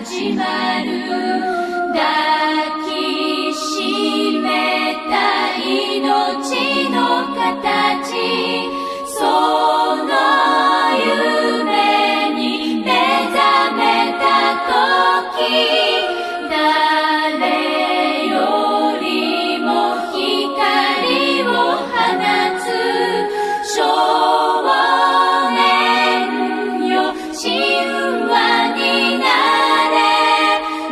始まる抱きしめた命の形その夢に目覚めた時誰よりも光を放つ少年よ神話になれ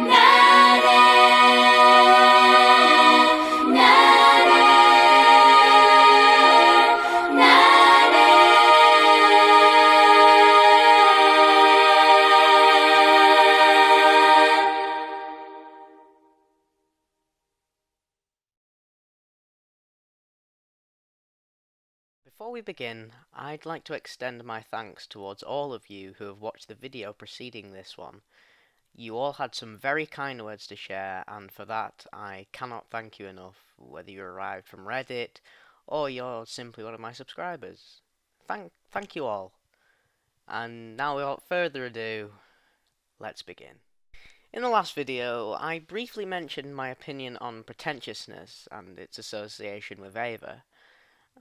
なれなれなれBefore we begin, I'd like to extend my thanks towards all of you who have watched the video preceding this one. You all had some very kind words to share, and for that I cannot thank you enough, whether you arrived from Reddit or you're simply one of my subscribers. Thank you all. And now without further ado, let's begin. In the last video, I briefly mentioned my opinion on pretentiousness and its association with Eva.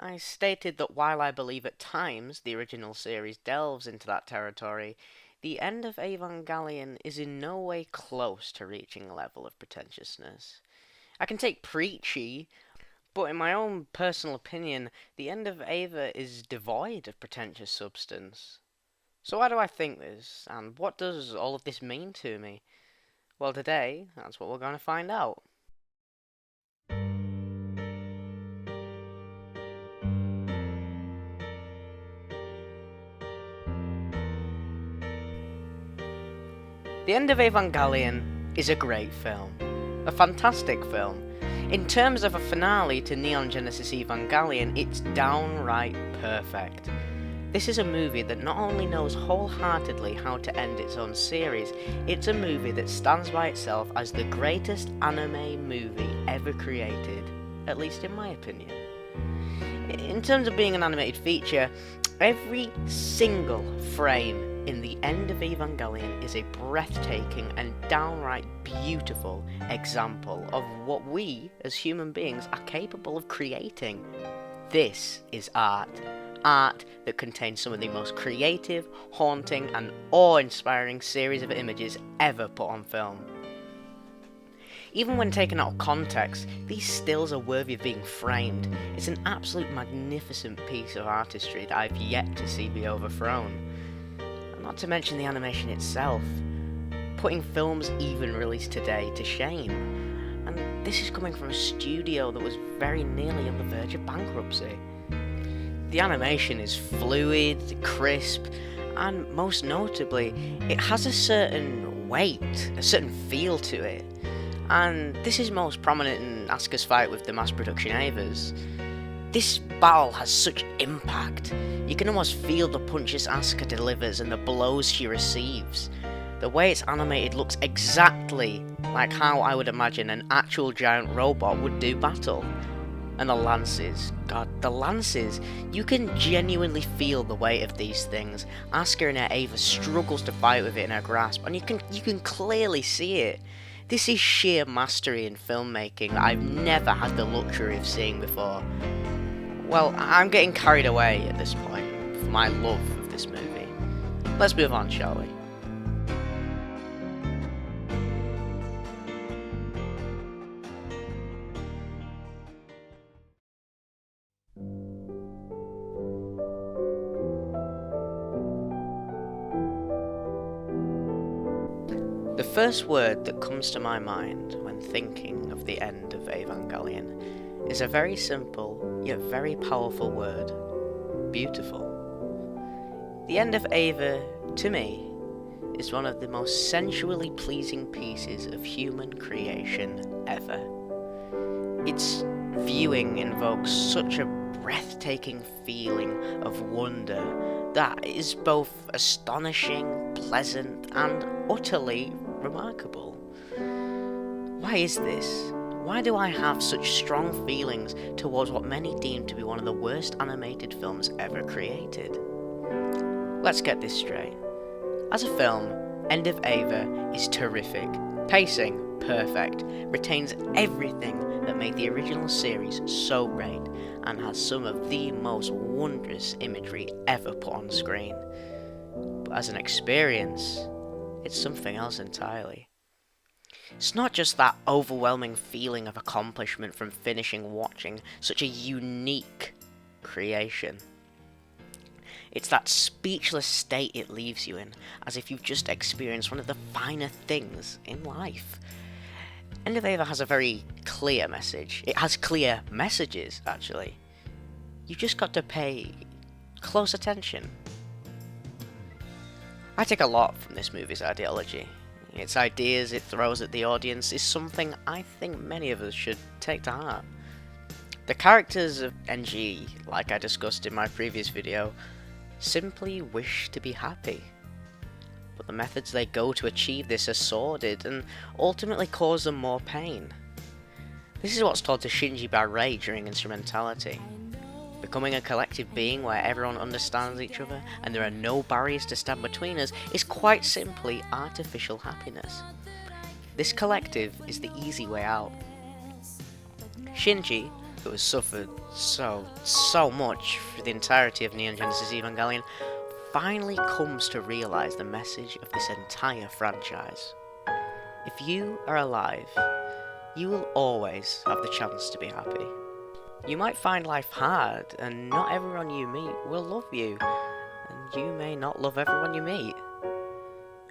I stated that while I believe at times the original series delves into that territory, the end of Evangelion is in no way close to reaching a level of pretentiousness. I can take preachy, but in my own personal opinion, the end of Eva is devoid of pretentious substance. So why do I think this, and what does all of this mean to me? Well, today, that's what we're going to find out. The End of Evangelion is a great film. A fantastic film. In terms of a finale to Neon Genesis Evangelion, it's downright perfect. This is a movie that not only knows wholeheartedly how to end its own series, it's a movie that stands by itself as the greatest anime movie ever created, at least in my opinion. In terms of being an animated feature, every single frame in the end of Evangelion is a breathtaking and downright beautiful example of what we as human beings are capable of creating. This is art. Art that contains some of the most creative, haunting and awe-inspiring series of images ever put on film. Even when taken out of context, these stills are worthy of being framed. It's an absolute magnificent piece of artistry that I've yet to see be overthrown. Not to mention the animation itself, putting films even released today to shame. And this is coming from a studio that was very nearly on the verge of bankruptcy. The animation is fluid, crisp, and most notably, it has a certain weight, a certain feel to it. And this is most prominent in Asuka's fight with the mass production Evas. This battle has such impact. You can almost feel the punches Asuka delivers and the blows she receives. The way it's animated looks exactly like how I would imagine an actual giant robot would do battle. And the lances, god, the lances, you can genuinely feel the weight of these things. Asuka in her Eva struggles to fight with it in her grasp, and you can clearly see it. This is sheer mastery in filmmaking that I've never had the luxury of seeing before. Well, I'm getting carried away at this point for my love of this movie. Let's move on, shall we? The first word that comes to my mind when thinking of the end of Evangelion is a very simple, yet very powerful word. Beautiful. The end of Eva, to me, is one of the most sensually pleasing pieces of human creation ever. Its viewing invokes such a breathtaking feeling of wonder that is both astonishing, pleasant, and utterly remarkable. Why is this? Why do I have such strong feelings towards what many deem to be one of the worst animated films ever created? Let's get this straight. As a film, End of Eva is terrific, pacing perfect, retains everything that made the original series so great, and has some of the most wondrous imagery ever put on screen. But as an experience, it's something else entirely. It's not just that overwhelming feeling of accomplishment from finishing watching such a unique creation. It's that speechless state it leaves you in, as if you've just experienced one of the finer things in life. End of Eva has a very clear message. It has clear messages, actually. You've just got to pay close attention. I take a lot from this movie's ideology. Its ideas it throws at the audience is something I think many of us should take to heart. The characters of NG, like I discussed in my previous video, simply wish to be happy. But the methods they go to achieve this are sordid and ultimately cause them more pain. This is what's told to Shinji by Rei during instrumentality. Becoming a collective being where everyone understands each other and there are no barriers to stand between us is quite simply artificial happiness. This collective is the easy way out. Shinji, who has suffered so much for the entirety of Neon Genesis Evangelion, finally comes to realise the message of this entire franchise. If you are alive, you will always have the chance to be happy. You might find life hard, and not everyone you meet will love you, and you may not love everyone you meet.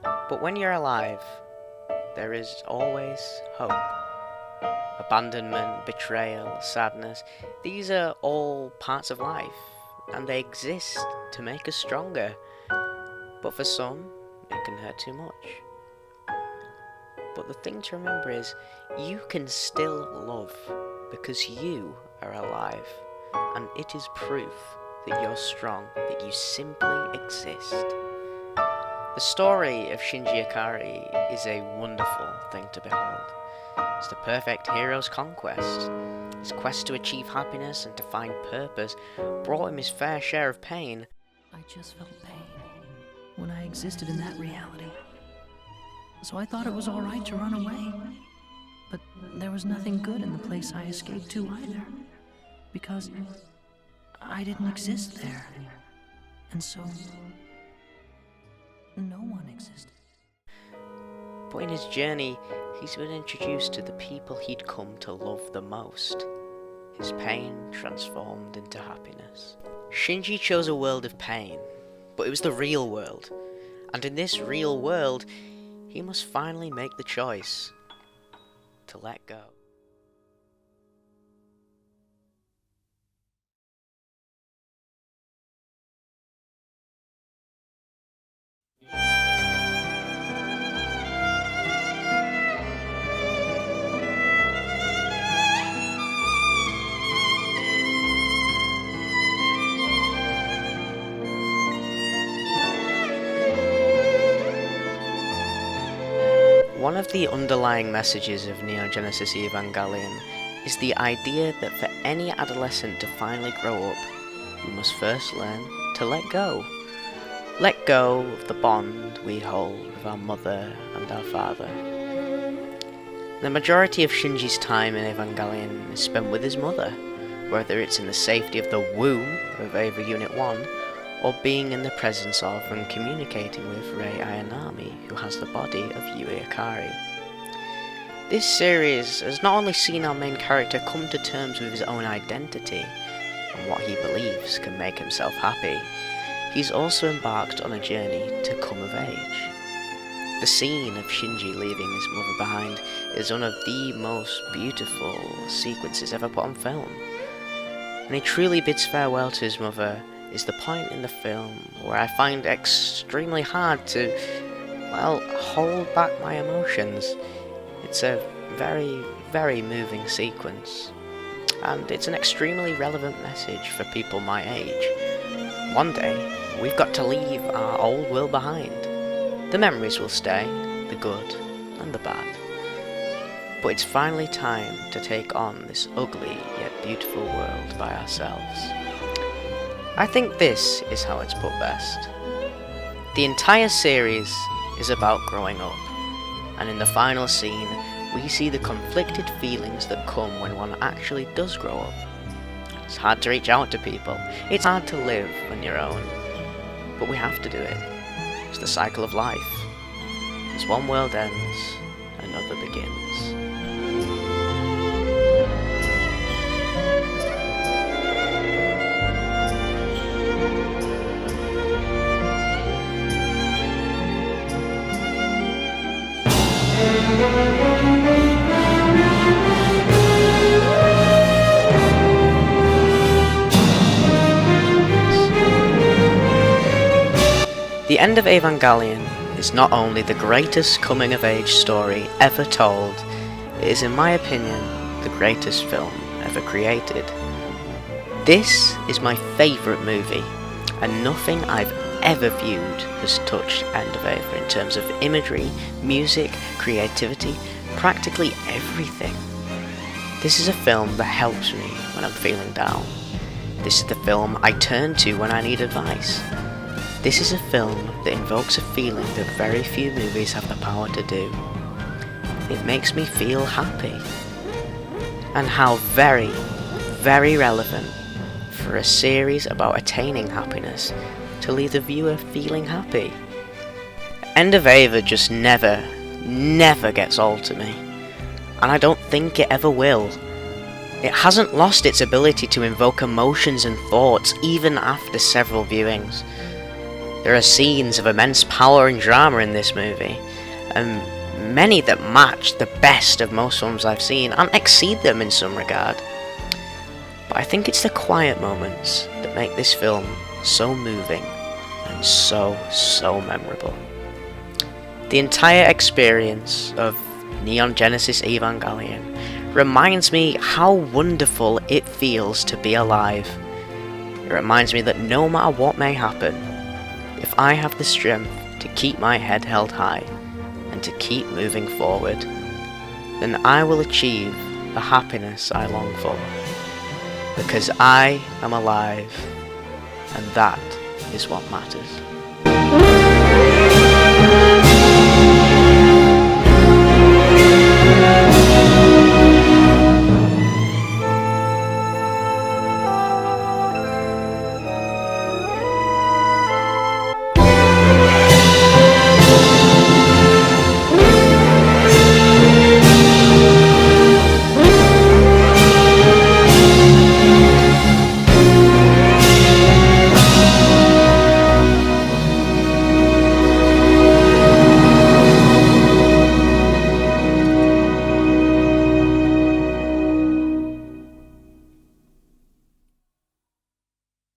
But when you're alive, there is always hope. Abandonment, betrayal, sadness, these are all parts of life, and they exist to make us stronger. But for some, it can hurt too much. But the thing to remember is, you can still love, because you are alive, and it is proof that you're strong, that you simply exist. The story of Shinji Ikari is a wonderful thing to behold. It's the perfect hero's conquest. His quest to achieve happiness and to find purpose brought him his fair share of pain. I just felt pain when I existed in that reality. So I thought it was alright to run away. But there was nothing good in the place I escaped to either. Because I didn't exist there. And so no one existed. But in his journey, he's been introduced to the people he'd come to love the most. His pain transformed into happiness. Shinji chose a world of pain, but it was the real world. And in this real world, he must finally make the choice to let go. One of the underlying messages of Neon Genesis Evangelion is the idea that for any adolescent to finally grow up, we must first learn to let go. Let go of the bond we hold with our mother and our father. The majority of Shinji's time in Evangelion is spent with his mother, whether it's in the safety of the womb of Eva Unit 1, or being in the presence of and communicating with Rei Ayanami, who has the body of Yui Ikari. This series has not only seen our main character come to terms with his own identity and what he believes can make himself happy, he's also embarked on a journey to come of age. The scene of Shinji leaving his mother behind is one of the most beautiful sequences ever put on film. When he truly bids farewell to his mother is the point in the film where I find extremely hard to, hold back my emotions. It's a very, very moving sequence, and it's an extremely relevant message for people my age. One day, we've got to leave our old world behind. The memories will stay, the good and the bad. But it's finally time to take on this ugly yet beautiful world by ourselves. I think this is how it's put best. The entire series is about growing up. And in the final scene, we see the conflicted feelings that come when one actually does grow up. It's hard to reach out to people. It's hard to live on your own. But we have to do it. It's the cycle of life. As one world ends, another begins. The end of Evangelion is not only the greatest coming-of-age story ever told, it is, in my opinion, the greatest film ever created. This is my favourite movie, and nothing I've ever viewed has touched End of Eva in terms of imagery, music, creativity, practically everything. This is a film that helps me when I'm feeling down. This is the film I turn to when I need advice. This is a film that invokes a feeling that very few movies have the power to do. It makes me feel happy. And how very, very relevant for a series about attaining happiness to leave the viewer feeling happy. End of Eva just never gets old to me. And I don't think it ever will. It hasn't lost its ability to invoke emotions and thoughts even after several viewings. There are scenes of immense power and drama in this movie, and many that match the best of most films I've seen and exceed them in some regard. But I think it's the quiet moments that make this film so moving and so memorable. The entire experience of Neon Genesis Evangelion reminds me how wonderful it feels to be alive. It reminds me that no matter what may happen, if I have the strength to keep my head held high and to keep moving forward, then I will achieve the happiness I long for. Because I am alive, and that is what matters.